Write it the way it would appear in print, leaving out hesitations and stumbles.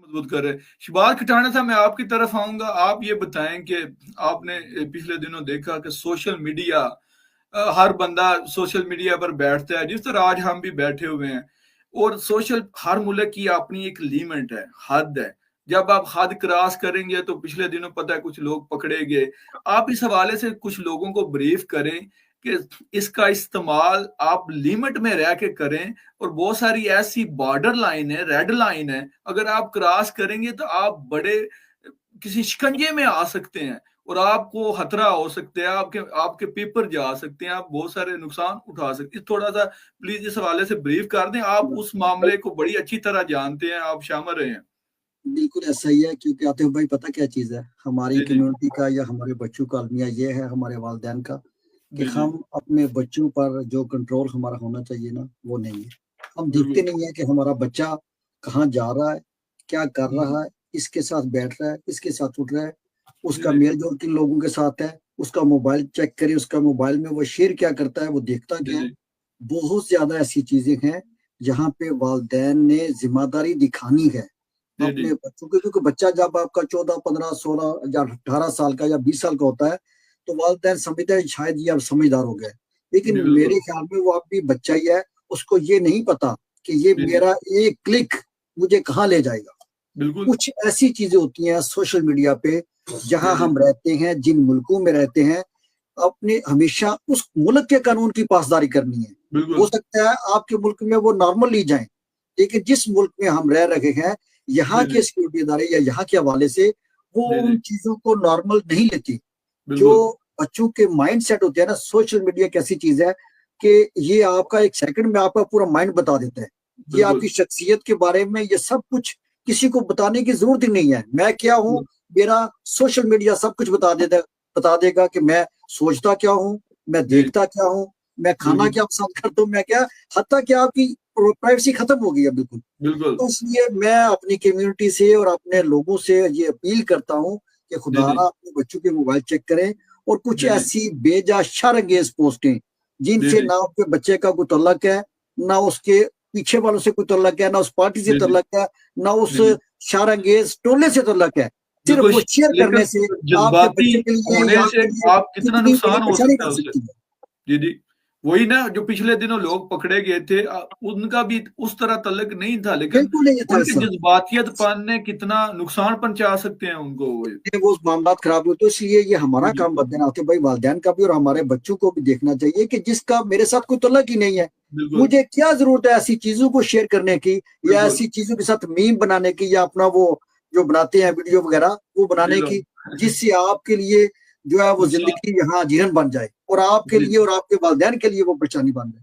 मजबूत कर रहे हैं। शबाज खटाना साहब, मैं आपकी तरफ आऊंगा। आप ये बताएं कि आपने पिछले दिनों देखा कि सोशल मीडिया, हर बंदा सोशल मीडिया पर बैठता है, जिस तरह आज हम भी बैठे हुए हैं। और सोशल, हर मुल्क की अपनी एक लिमिट है, हद है। जब आप हद क्रॉस करेंगे तो पिछले दिनों पता है कुछ लोग पकड़े गए। आप इस हवाले से कुछ लोगों को ब्रीफ करें कि इसका इस्तेमाल आप लिमिट में रह के करें। और बहुत सारी ऐसी बॉर्डर लाइन है, रेड लाइन है, अगर आप क्रॉस करेंगे तो आप बड़े किसी शिकंजे में आ सकते हैं और आपको खतरा हो सकता है, आपके आपके पेपर जा सकते हैं, आप बहुत सारे नुकसान उठा सकते हैं। थोड़ा सा प्लीज इस हवाले से ब्रीफ कर दें, आप उस मामले को बड़ी अच्छी तरह जानते हैं, आप शामिल रहे हैं। बिल्कुल ऐसा ही है, क्योंकि आतिफ भाई पता क्या चीज है, हमारी जी जी कम्युनिटी का या हमारे बच्चों का अलमिया ये है, हमारे वालिदैन का, कि जी जी। हम अपने बच्चों पर जो कंट्रोल हमारा होना चाहिए ना, वो नहीं है। हम देखते बिल्कुल। नहीं है कि हमारा बच्चा कहाँ जा रहा है, क्या कर हम्म। रहा है, किसके साथ बैठ रहा है, किसके साथ उठ रहा है, जी उसका जी मेल जोल किन लोगों के साथ है, उसका मोबाइल चेक करे, उसका मोबाइल में वो शेयर क्या करता है, वो देखता जी क्या है। जी बहुत ज्यादा ऐसी चीजें हैं जहाँ पे वालिदैन ने जिम्मेदारी दिखानी है जी जी। अपने बच्चों को, क्योंकि बच्चा जब आपका 14, 15, 16 या 18 साल का या 20 साल का होता है, तो वालिदैन समझते हैं शायद ये अब समझदार हो गया है। लेकिन जी बिल्कुल। मेरे ख्याल में वो अब भी बच्चा ही है, उसको ये नहीं पता कि ये जी जी मेरा एक क्लिक मुझे कहाँ ले जाएगा। बिल्कुल। कुछ ऐसी चीजें होती हैं सोशल मीडिया पे, जी जहां जी हम रहते हैं, जिन मुल्कों में रहते हैं, अपने हमेशा उस मुल्क के कानून की पासदारी करनी है। हो बिल्कुल। सकता है आपके मुल्क में वो नॉर्मली जाए, लेकिन जिस मुल्क में हम रह रहे हैं, यहाँ जी के जी सिक्योरिटी इदारे या यहाँ के हवाले से वो जी उन जी चीजों को नॉर्मल नहीं लेती। जो बिल्कुल। बच्चों के माइंड सेट होते हैं ना, सोशल मीडिया एक ऐसी चीज है कि ये आपका एक सेकंड में आपका पूरा माइंड बता देता है। ये बिल्कुल। आपकी शख्सियत के बारे में, ये सब कुछ किसी को बताने की जरूरत ही नहीं है। मैं क्या हूँ, मेरा सोशल मीडिया सब कुछ बता देगा कि मैं सोचता क्या हूँ, मैं जी देखता क्या हूँ, मैं खाना बिल्कुल। क्या पसंद करता हूँ, मैं क्या, हत्ता कि आपकी प्राइवेसी खत्म हो गई है बिल्कुल। बिल्कुल। तो इसलिए मैं अपनी कम्युनिटी से और अपने लोगों से ये अपील करता हूँ कि जी जी खुदारा अपने बच्चों के मोबाइल चेक करें, और कुछ जी जी ऐसी बेजा शर्अंगेज पोस्टें जी जिनसे जी ना उसके बच्चे का कोई तल्लक है, ना उसके पीछे वालों से कोई तल्लक है, ना उस पार्टी से जी जी तल्लक है, ना उस जी जी शर्अंगेज टोले से तल्लक है। सिर्फ बिल्कुल। वो शेयर लेकिन करने से आपके जज्बाती बच्चे के लिए होने या से आपके लिए आप कितना कितनी बड़ी नुकसान हो परेशानी सकता है बन उससे। सकती है। जी जी। वही ना, जो पिछले दिनों लोग पकड़े गए थे, उनका भी उस तरह तल्लक नहीं था, लेकिन बिल्कुल नहीं था उनके ऐसा। जज्बातियतपन ने कितना नुकसान पहुंचा सकते हैं उनको वो। वो मामला खराब हुए, तो इसलिए ये हमारा जी काम बनते आते भाई, वालिदैन का भी और हमारे बच्चों को भी देखना चाहिए कि जिसका मेरे साथ कोई तल्लक ही नहीं है, बिल्कुल। मुझे क्या जरूरत है ऐसी चीजों को शेयर करने की, या बिल्कुल। ऐसी चीजों के साथ मीम बनाने की, या अपना वो जो बनाते हैं वीडियो वगैरह वो जी बनाने लो। की, जिससे आपके लिए जो है वो नुकसान। जिंदगी यहाँ जीवन बन जाए, और आपके जी लिए और आपके वालिदैन के लिए वो परेशानी बन जाए।